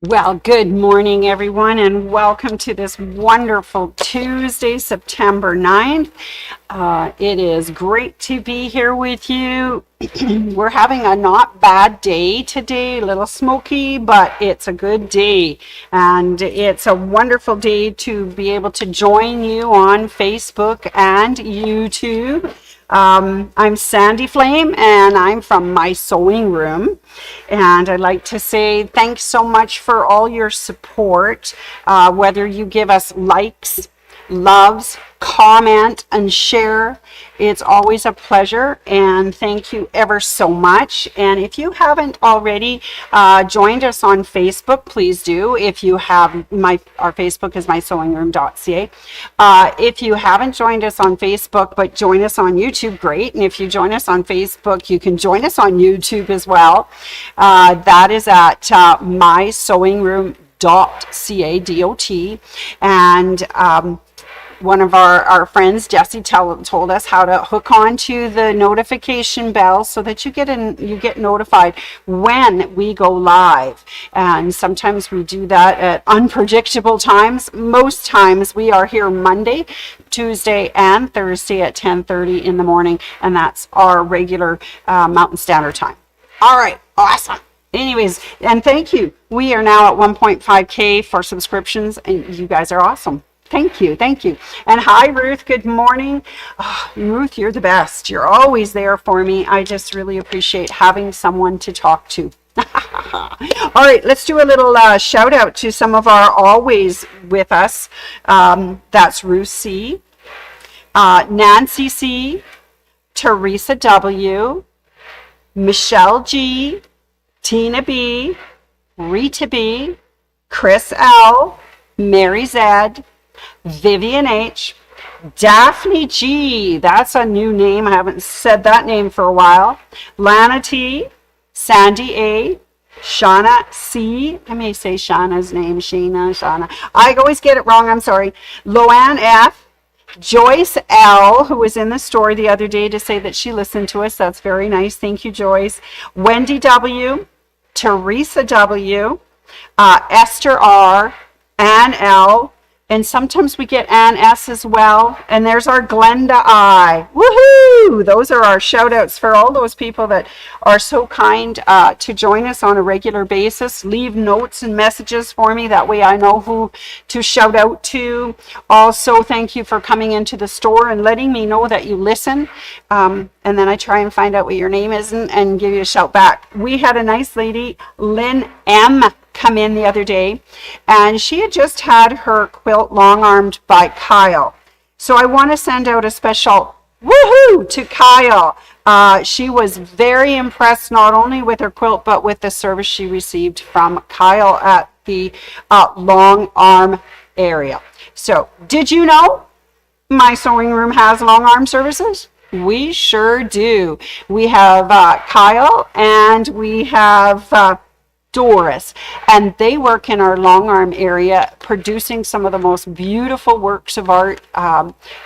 Well, good morning, everyone, and welcome to this wonderful Tuesday, September 9th. It is great to be here with you. We're having a not bad day today, a little smoky, but it's a good day. And it's a wonderful day to be able to join you on Facebook and YouTube. I'm Sandy Flame, and I'm from My Sewing Room. And I'd like to say thanks so much for all your support, whether you give us likes, loves, comment, and share. It's always a pleasure, and thank you ever so much. And if you haven't already joined us on Facebook, please do. If you have, our Facebook is mysewingroom.ca. If you haven't joined us on Facebook but join us on YouTube, great. And if you join us on Facebook, you can join us on YouTube as well. That is at mysewingroom.ca, D-O-T. And one of our friends, Jesse, told us how to hook onto the notification bell so that you get notified when we go live. And sometimes we do that at unpredictable times. Most times we are here Monday, Tuesday, and Thursday at 10:30 in the morning, and that's our regular Mountain Standard Time. All right, awesome. Anyways, and thank you. We are now at 1.5K for subscriptions, and you guys are awesome. Thank you. And hi, Ruth. Good morning. Oh, Ruth, you're the best. You're always there for me. I just really appreciate having someone to talk to. All right, let's do a little shout out to some of our always with us. That's Ruth C., Nancy C., Teresa W., Michelle G., Tina B., Rita B., Chris L., Mary Z., Vivian H., Daphne G., that's a new name, I haven't said that name for a while, Lana T., Sandy A., Shauna C., I may say Shauna's name, Shauna, I always get it wrong, I'm sorry, Loanne F., Joyce L., who was in the store the other day to say that she listened to us, that's very nice, thank you, Joyce, Wendy W., Teresa W., Esther R., Ann L., and sometimes we get Ann S. as well. And there's our Glenda I. Woohoo! Those are our shout outs for all those people that are so kind to join us on a regular basis. Leave notes and messages for me. That way I know who to shout out to. Also, thank you for coming into the store and letting me know that you listen. And then I try and find out what your name is and give you a shout back. We had a nice lady, Lynn M., come in the other day, and she had just had her quilt long-armed by Kyle. So I want to send out a special woohoo to Kyle. She was very impressed not only with her quilt but with the service she received from Kyle at the long arm area. So did you know My Sewing Room has long arm services? We sure do. We have Kyle and we have Doris, and they work in our long arm area producing some of the most beautiful works of art.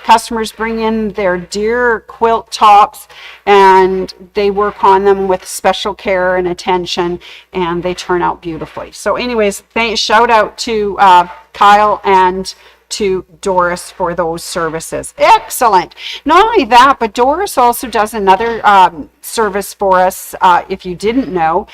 Customers bring in their dear quilt tops and they work on them with special care and attention, and they turn out beautifully. So anyways, shout out to Kyle and to Doris for those services. Excellent. Not only that, but Doris also does another service for us. If you didn't know,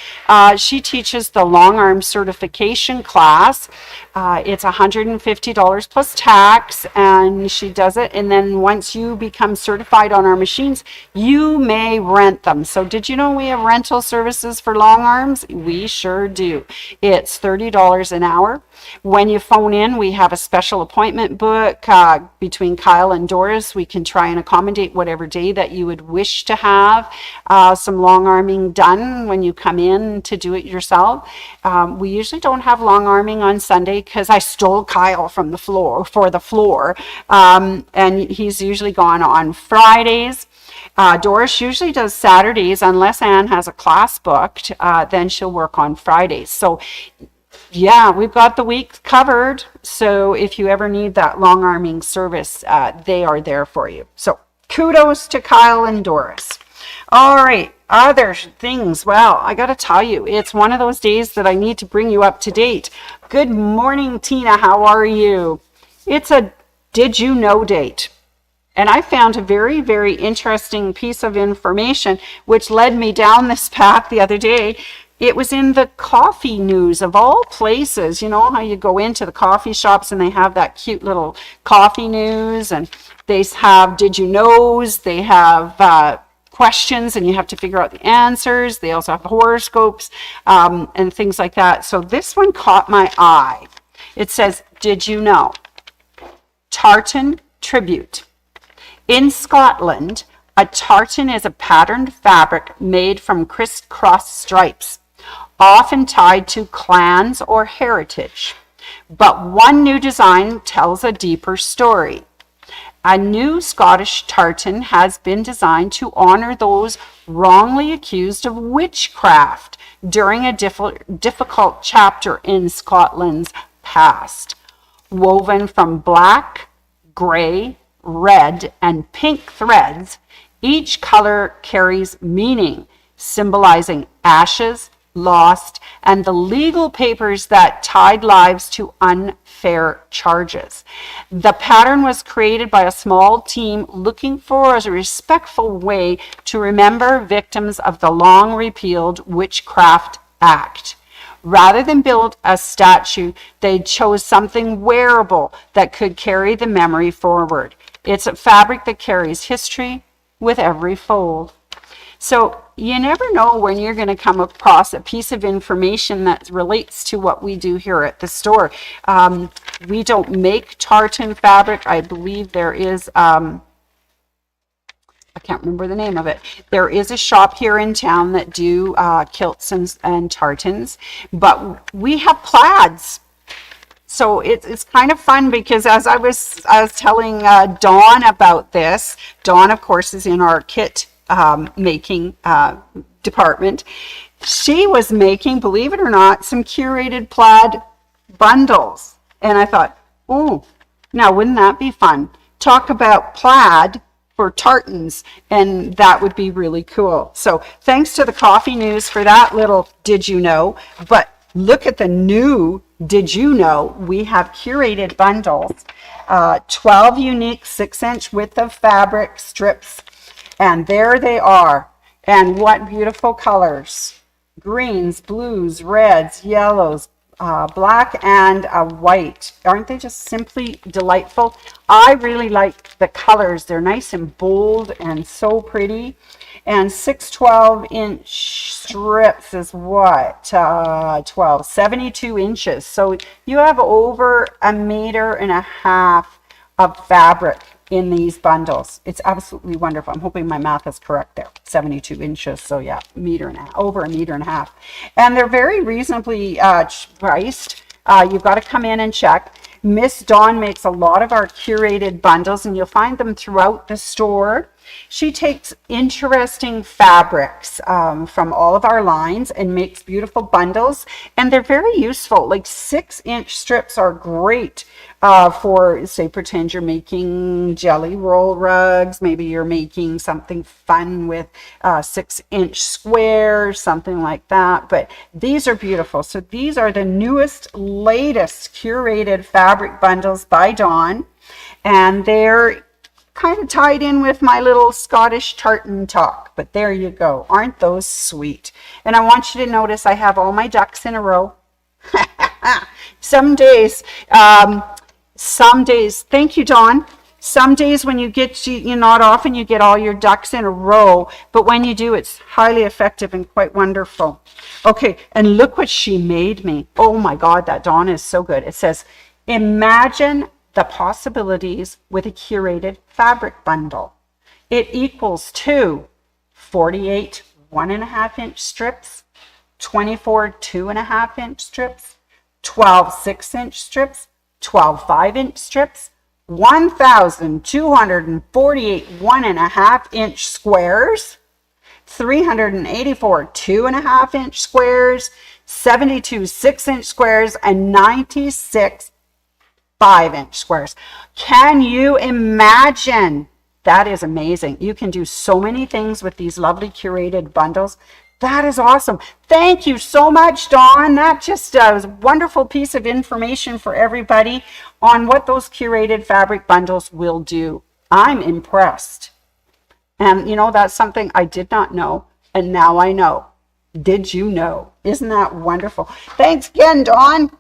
she teaches the long arm certification class. It's $150 plus tax, and she does it. And then once you become certified on our machines, you may rent them. So did you know we have rental services for long arms? We sure do. It's $30 an hour. When you phone in, we have a special appointment book between Kyle and Doris. We can try and accommodate whatever day that you would wish to have some long arming done when you come in to do it yourself. We usually don't have long arming on Sunday because I stole Kyle from the floor and he's usually gone on Fridays. Doris usually does Saturdays unless Anne has a class booked, then she'll work on Fridays. So yeah, we've got the week covered. So if you ever need that long arming service, they are there for you. So kudos to Kyle and Doris. All right. other things, well, I got to tell you, it's one of those days that I need to bring you up to date. Good morning, Tina. How are you? It's a did you know date. And I found a very, very interesting piece of information which led me down this path the other day. It was in the coffee news of all places. You know how you go into the coffee shops and they have that cute little coffee news, and they have did you knows, they have questions and you have to figure out the answers. They also have horoscopes and things like that. So this one caught my eye. It says, did you know? Tartan tribute. In Scotland, a tartan is a patterned fabric made from crisscross stripes, often tied to clans or heritage. But one new design tells a deeper story. A new Scottish tartan has been designed to honor those wrongly accused of witchcraft during a difficult chapter in Scotland's past. Woven from black, gray, red, and pink threads, each color carries meaning, symbolizing ashes, lost, and the legal papers that tied lives to unfair charges. The pattern was created by a small team looking for a respectful way to remember victims of the long repealed Witchcraft Act. Rather than build a statue, they chose something wearable that could carry the memory forward. It's a fabric that carries history with every fold. So you never know when you're going to come across a piece of information that relates to what we do here at the store. We don't make tartan fabric. I believe there is, I can't remember the name of it. There is a shop here in town that do kilts and tartans, but we have plaids. So it's kind of fun because as I was telling Dawn about this, Dawn, of course, is in our kit making department. She was making, believe it or not, some curated plaid bundles. And I thought, oh, now wouldn't that be fun? Talk about plaid for tartans, and that would be really cool. So thanks to the coffee news for that little did you know. But look at the new did you know. We have curated bundles, 12 unique 6-inch width of fabric strips, and there they are. And what beautiful colors: greens, blues, reds, yellows, black, and white. Aren't they just simply delightful? I really like the colors. They're nice and bold and so pretty. And 6 12-inch strips is what? 72 inches. So you have over 1.5 meters of fabric in these bundles. It's absolutely wonderful. I'm hoping my math is correct there. 72 inches. So yeah, over 1.5 meters. And they're very reasonably priced. You've got to come in and check. Miss Dawn makes a lot of our curated bundles, and you'll find them throughout the store. She takes interesting fabrics from all of our lines and makes beautiful bundles, and they're very useful. Like 6-inch strips are great for, say, pretend you're making jelly roll rugs. Maybe you're making something fun with 6-inch squares, something like that. But these are beautiful. So these are the newest, latest curated fabric bundles by Dawn, and they're kind of tied in with my little Scottish tartan talk, but there you go. Aren't those sweet? And I want you to notice I have all my ducks in a row. Some days, thank you, Dawn. Some days when you get, not often you get all your ducks in a row, but when you do, it's highly effective and quite wonderful. Okay, and look what she made me. Oh my God, that Dawn is so good. It says, imagine the possibilities with a curated fabric bundle. It equals to 48 1.5-inch strips, 24 2.5-inch strips, 12 6-inch strips, 12 5-inch strips, 1,248 1.5-inch squares, 384 2.5-inch squares, 72 6-inch squares, and 96 5-inch squares. Can you imagine That is amazing. You can do so many things with these lovely curated bundles. That is awesome. Thank you so much, Dawn. That just was a wonderful piece of information for everybody on what those curated fabric bundles will do. I'm impressed. And you know, that's something I did not know, and now I know. Did you know? Isn't that wonderful? Thanks again, Dawn.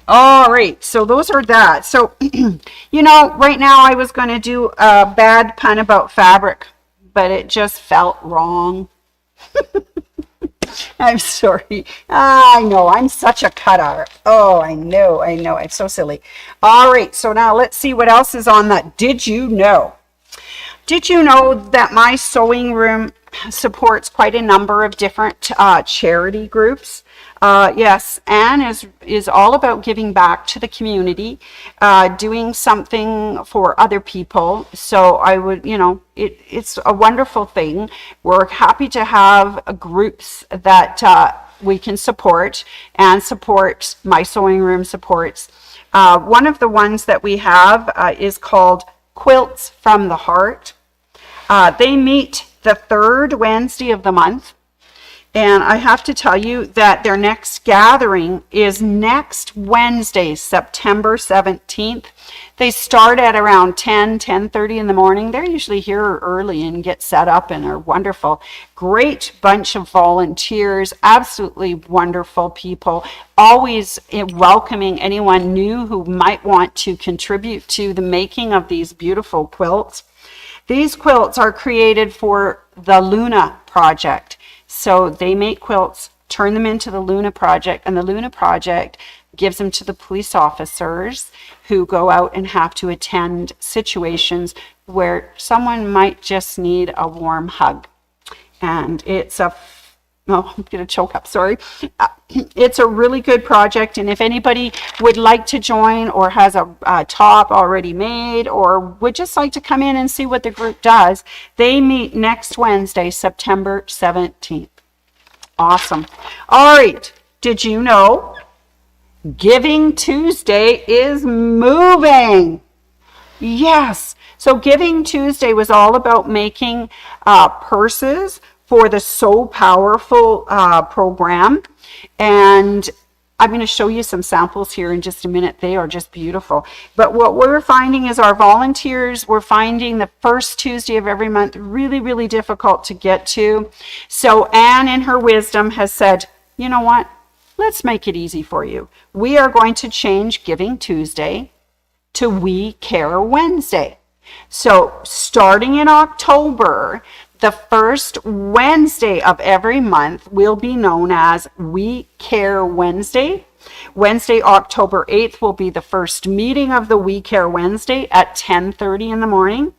All right, so those are that. So, you know, right now I was going to do a bad pun about fabric, but it just felt wrong. I'm sorry. I know, I'm such a cutter. Oh, I know. I'm so silly. All right, so now let's see what else is on that. Did you know? Did you know that my sewing room supports quite a number of different charity groups? Yes, Anne is all about giving back to the community, doing something for other people. So I would, you know, it's a wonderful thing. We're happy to have groups that we can support, and support my sewing room supports. One of the ones that we have is called Quilts from the Heart. They meet the third Wednesday of the month. And I have to tell you that their next gathering is next Wednesday, September 17th. They start at around 10:30 in the morning. They're usually here early and get set up and are wonderful. Great bunch of volunteers, absolutely wonderful people, always welcoming anyone new who might want to contribute to the making of these beautiful quilts. These quilts are created for the Luna Project. So they make quilts, turn them into the Luna Project, and the Luna Project gives them to the police officers who go out and have to attend situations where someone might just need a warm hug. And it's I'm going to choke up, sorry. It's a really good project, and if anybody would like to join or has a top already made or would just like to come in and see what the group does, they meet next Wednesday, September 17th. Awesome. All right. Did you know Giving Tuesday is moving? Yes. So Giving Tuesday was all about making purses for the So Powerful program. And I'm going to show you some samples here in just a minute. They are just beautiful. But what we're finding is our volunteers, we're finding the first Tuesday of every month really, really difficult to get to. So Anne, in her wisdom, has said, you know what? Let's make it easy for you. We are going to change Giving Tuesday to We Care Wednesday. So starting in October, the first Wednesday of every month will be known as We Care Wednesday. Wednesday, October 8th will be the first meeting of the We Care Wednesday at 10:30 in the morning.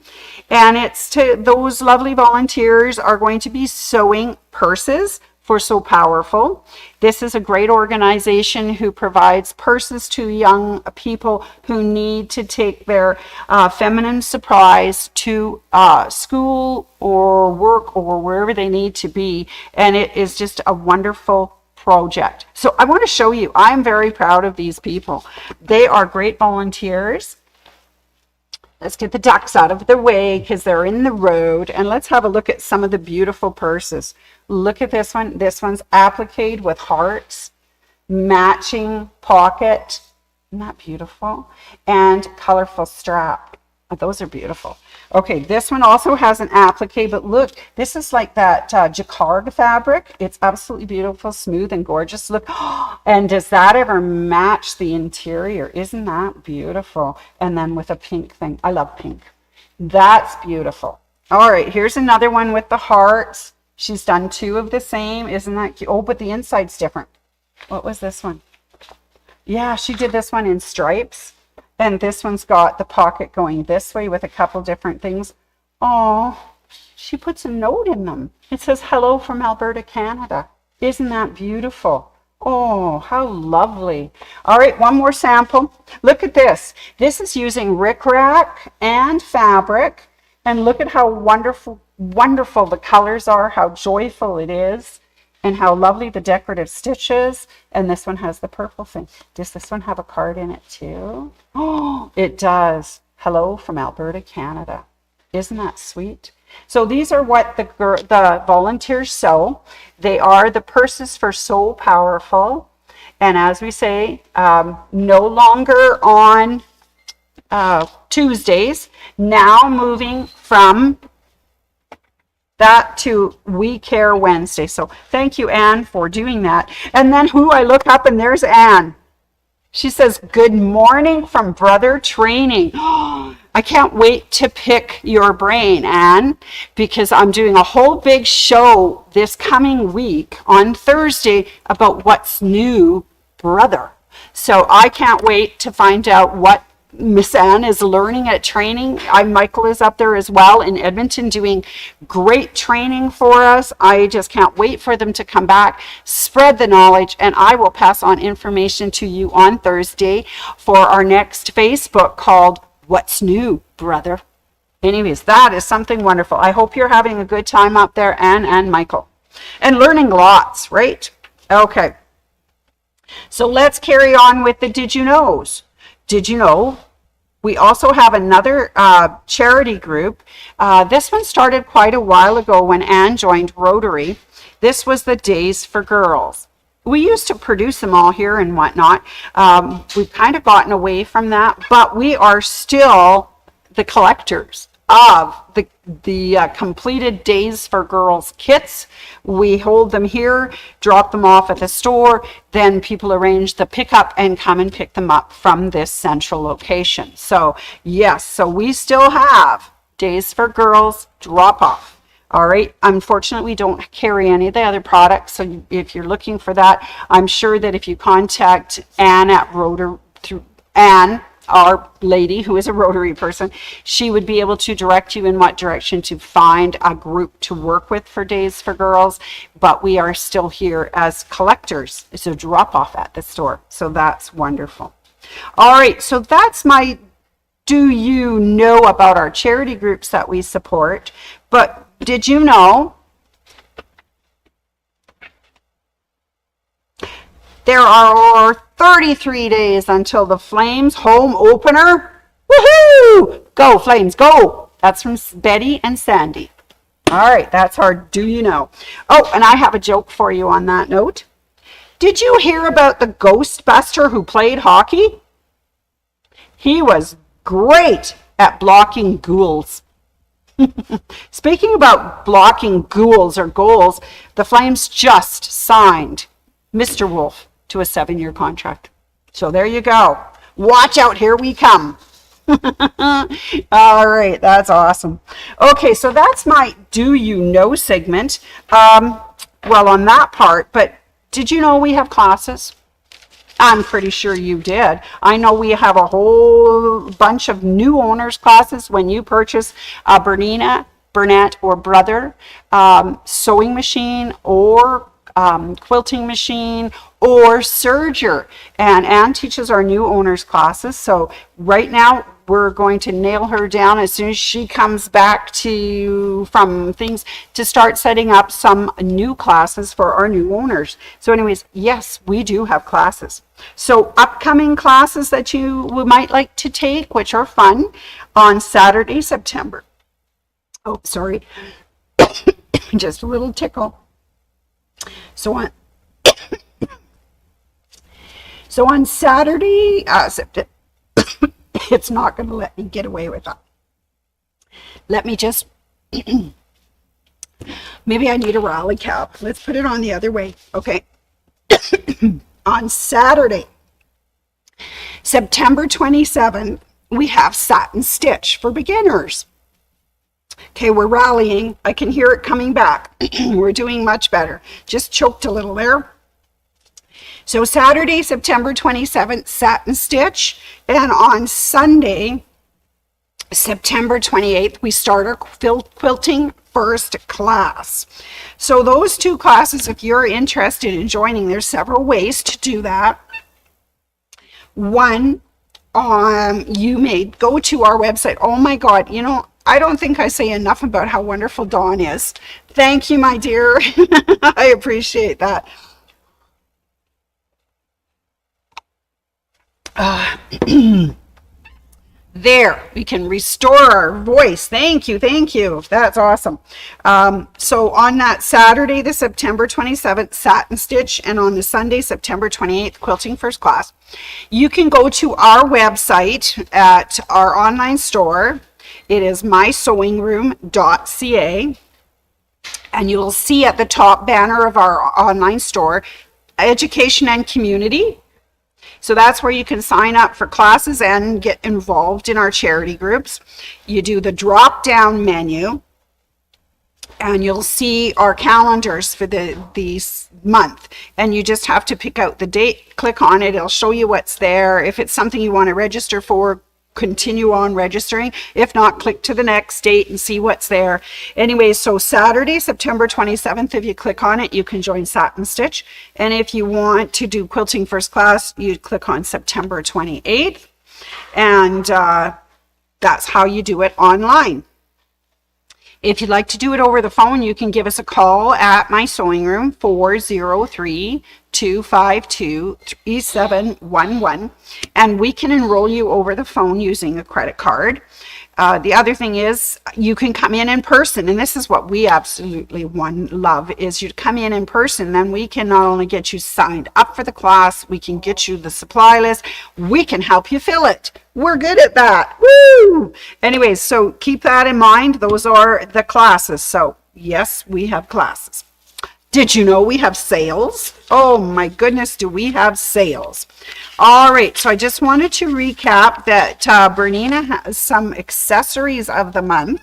And it's to those lovely volunteers are going to be sewing purses for So Powerful. This is a great organization who provides purses to young people who need to take their feminine surprise to school or work or wherever they need to be. And it is just a wonderful project. So I want to show you, I'm very proud of these people. They are great volunteers. Let's get the ducks out of the way because they're in the road. And let's have a look at some of the beautiful purses. Look at this one. This one's appliqued with hearts, matching pocket. Isn't that beautiful? And colorful strap. Oh, those are beautiful. Okay, this one also has an applique, but look, this is like that jacquard fabric. It's absolutely beautiful, smooth and gorgeous. Look, and does that ever match the interior? Isn't that beautiful? And then with a pink thing. I love pink. That's beautiful. All right, here's another one with the hearts. She's done two of the same. Isn't that cute? Oh, but the inside's different. What was this one? Yeah, she did this one in stripes. And this one's got the pocket going this way with a couple different things. Oh, she puts a note in them. It says, hello from Alberta, Canada. Isn't that beautiful? Oh, how lovely. All right, one more sample. Look at this. This is using rickrack and fabric. And look at how wonderful the colors are, how joyful it is, and how lovely the decorative stitches. And this one has the purple thing. Does this one have a card in it too? Oh, it does. Hello from Alberta, Canada. Isn't that sweet? So these are what the volunteers sew. They are the purses for So Powerful. And as we say, no longer on Tuesdays, now moving from that to We Care Wednesday. So thank you, Anne, for doing that. And then who I look up, and there's Anne. She says, good morning from Brother Training. I can't wait to pick your brain, Anne, because I'm doing a whole big show this coming week on Thursday about what's new, brother. So I can't wait to find out what Miss Anne is learning at training. Michael is up there as well in Edmonton doing great training for us. I just can't wait for them to come back, spread the knowledge, and I will pass on information to you on Thursday for our next Facebook called What's New, Brother. Anyways, that is something wonderful. I hope you're having a good time up there, Anne and Michael, and learning lots, right? Okay. So let's carry on with the Did You Knows. Did you know we also have another charity group? This one started quite a while ago when Anne joined Rotary. This was the Days for Girls. We used to produce them all here and whatnot. We've kind of gotten away from that, but we are still the collectors of the completed Days for Girls kits. We hold them here, drop them off at the store, then people arrange the pickup and come and pick them up from this central location. So yes, so we still have Days for Girls drop off. All right. Unfortunately, we don't carry any of the other products. So if you're looking for that, I'm sure that if you contact Anne at Rotary, through Anne, our lady who is a Rotary person, she would be able to direct you in what direction to find a group to work with for Days for Girls. But we are still here as collectors. It's a drop off at the store. So that's wonderful. All right. So that's my do you know about our charity groups that we support. But did you know there are 33 days until the Flames home opener? Woohoo! Go Flames, go! That's from Betty and Sandy. All right, that's our do you know. Oh, and I have a joke for you on that note. Did you hear about the Ghostbuster who played hockey? He was great at blocking ghouls. Speaking about blocking ghouls or goals, the Flames just signed Mr. Wolf to a 7-year contract. So there you go. Watch out, here we come. All right, that's awesome. Okay, so that's my do you know segment. Well, on that part, but did you know we have classes? I'm pretty sure you did. I know we have a whole bunch of new owners classes when you purchase a Bernat or Brother sewing machine or quilting machine or serger. And Anne teaches our new owners classes. So right now we're going to nail her down as soon as she comes back from things to start setting up some new classes for our new owners. So anyways, yes, we do have classes. So upcoming classes that you might like to take, which are fun, on Saturday, September. Oh, sorry. Just a little tickle. So on Saturday, September, it's not going to let me get away with that. Let me just, maybe I need a rally cap. Let's put it on the other way. Okay. On Saturday, September 27th, we have Satin Stitch for beginners. Okay, we're rallying. I can hear it coming back. We're doing much better. Just choked a little there. So Saturday, September 27th, Satin Stitch. And on Sunday, September 28th, we start our quilting first class. So those two classes, if you're interested in joining, there's several ways to do that. One, you may go to our website. Oh my God, you know, I don't think I say enough about how wonderful Dawn is. Thank you, my dear. I appreciate that. There, we can restore our voice. Thank you, thank you. That's awesome. So on that Saturday, the September 27th, Satin Stitch, and on the Sunday, September 28th, Quilting First Class, you can go to our website at our online store. It is mysewingroom.ca, and you'll see at the top banner of our online store, Education and Community. So that's where you can sign up for classes and get involved in our charity groups. You do the drop down menu and you'll see our calendars for the month, and you just have to pick out the date, click on it, it'll show you what's there. If it's something you want to register for, continue on registering. If not, click to the next date and see what's there. Anyway, so Saturday, September 27th, if you click on it, you can join Satin Stitch. And if you want to do Quilting First Class, you click on September 28th. And that's how you do it online. If you'd like to do it over the phone, you can give us a call at my sewing room, 403-252-3711, and we can enroll you over the phone using a credit card. The other thing is you can come in person, and this is what we absolutely love, is you come in person. Then we can not only get you signed up for the class, we can get you the supply list, we can help you fill it. We're good at that. Woo! Anyways, so keep that in mind. Those are the classes. So yes, we have classes. Did you know we have sales? Oh my goodness, do we have sales? All right, so I just wanted to recap that Bernina has some accessories of the month.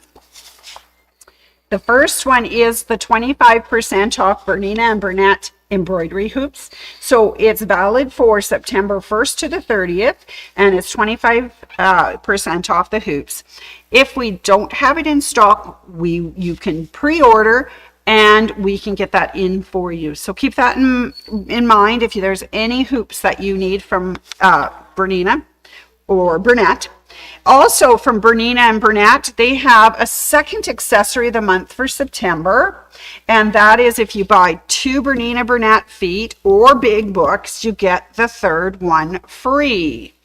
The first one is the 25% off Bernina and Bernat embroidery hoops. So it's valid for September 1st to the 30th, and it's 25% off the hoops. If we don't have it in stock, you can pre-order and we can get that in for you. So keep that in mind if there's any hoops that you need from Bernina or Bernat. Also from Bernina and Bernat, they have a second accessory of the month for September, and that is if you buy 2 Bernina Bernat feet or big books, you get the third one free.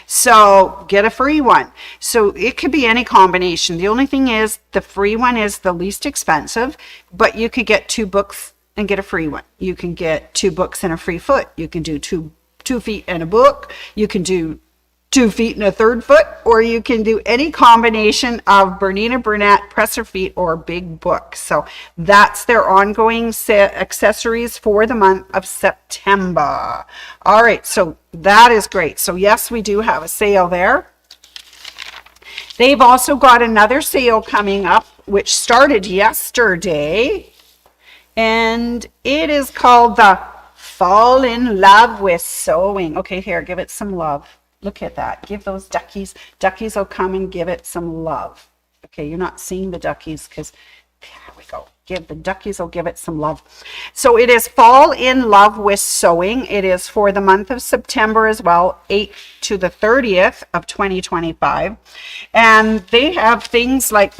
So get a free one. So it could be any combination. The only thing is the free one is the least expensive, but you could get 2 books and get a free one. You can get 2 books and a free foot. You can do two feet and a book. You can do 2 feet and a third foot, or you can do any combination of Bernina Bernat presser feet or big book. So that's their ongoing accessories for the month of September. All right, so that is great. So yes, we do have a sale there. They've also got another sale coming up, which started yesterday, and it is called the Fall in Love with Sewing. Okay, here, give it some love. Look at that. Give those duckies. Duckies will come and give it some love. Okay, you're not seeing the duckies because there we go. The duckies will give it some love. So it is Fall in Love with Sewing. It is for the month of September as well, 8th to the 30th of 2025. And they have things like,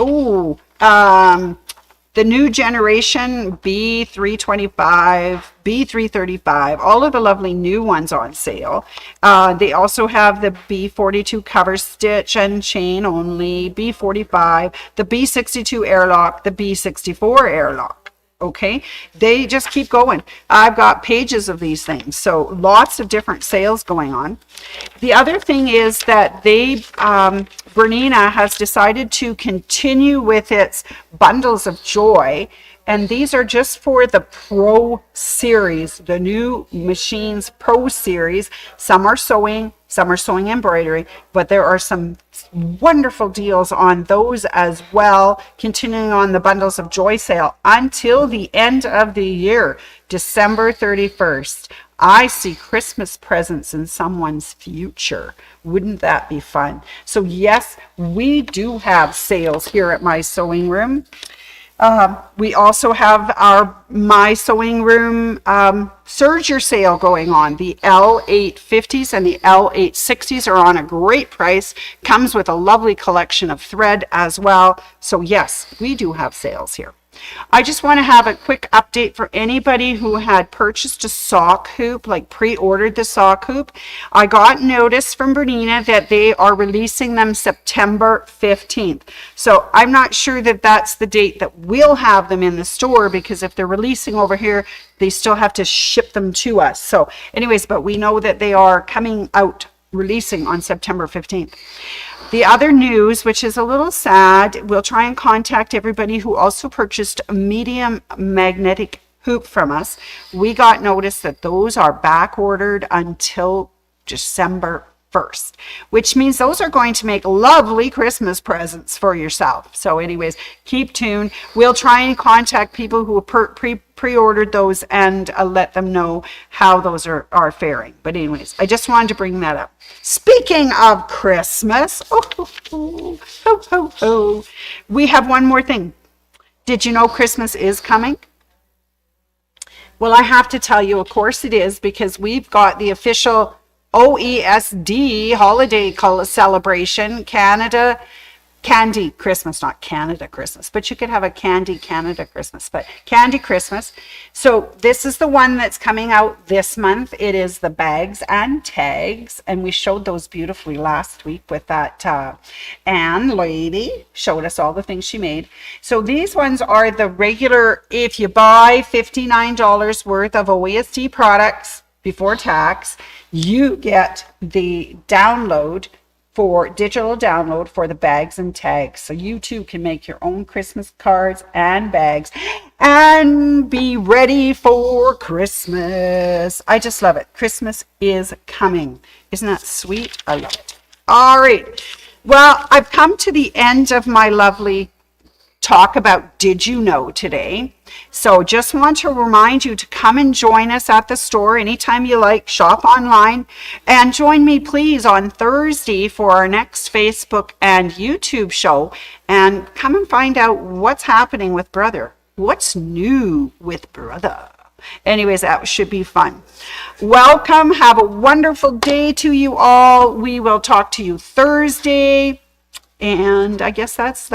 the new generation B325, B335, all of the lovely new ones on sale. They also have the B42 cover stitch and chain only, B45, the B62 airlock, the B64 airlock. Okay, they just keep going. I've got pages of these things, so lots of different sales going on. The other thing is that Bernina has decided to continue with its bundles of joy, and these are just for the Pro series, the new Machines Pro series. Some are sewing embroidery, but there are some wonderful deals on those as well, continuing on the bundles of joy sale until the end of the year, December 31st. I see Christmas presents in someone's future. Wouldn't that be fun? So yes, we do have sales here at My Sewing Room. We also have our My Sewing Room Serger sale going on. The L850s and the L860s are on a great price. Comes with a lovely collection of thread as well. So yes, we do have sales here. I just want to have a quick update for anybody who had purchased a sock hoop, like pre-ordered the sock hoop. I got notice from Bernina that they are releasing them September 15th. So I'm not sure that that's the date that we'll have them in the store, because if they're releasing over here, they still have to ship them to us. So anyways, but we know that they are coming out, releasing on September 15th. The other news, which is a little sad, we'll try and contact everybody who also purchased a medium magnetic hoop from us. We got notice that those are back ordered until December 1st, which means those are going to make lovely Christmas presents for yourself. So anyways, keep tuned. We'll try and contact people who pre-ordered those and let them know how those are faring. But anyways, I just wanted to bring that up. Speaking of Christmas, we have one more thing. Did you know Christmas is coming? Well, I have to tell you, of course it is, because we've got the official OESD holiday celebration, Canada Candy Christmas, not Canada Christmas, but you could have a Candy Canada Christmas, but Candy Christmas. So this is the one that's coming out this month. It is the bags and tags, and we showed those beautifully last week with that Anne lady showed us all the things she made. So these ones are the regular, if you buy $59 worth of OESD products before tax, you get the download for digital download for the bags and tags. So you too can make your own Christmas cards and bags and be ready for Christmas. I just love it. Christmas is coming. Isn't that sweet? I love it. All right. Well, I've come to the end of my lovely talk about Did You Know today. So just want to remind you to come and join us at the store anytime you like. Shop online and join me please on Thursday for our next Facebook and YouTube show, and come and find out what's happening with Brother. What's new with Brother? Anyways, that should be fun. Welcome. Have a wonderful day to you all. We will talk to you Thursday, and I guess that's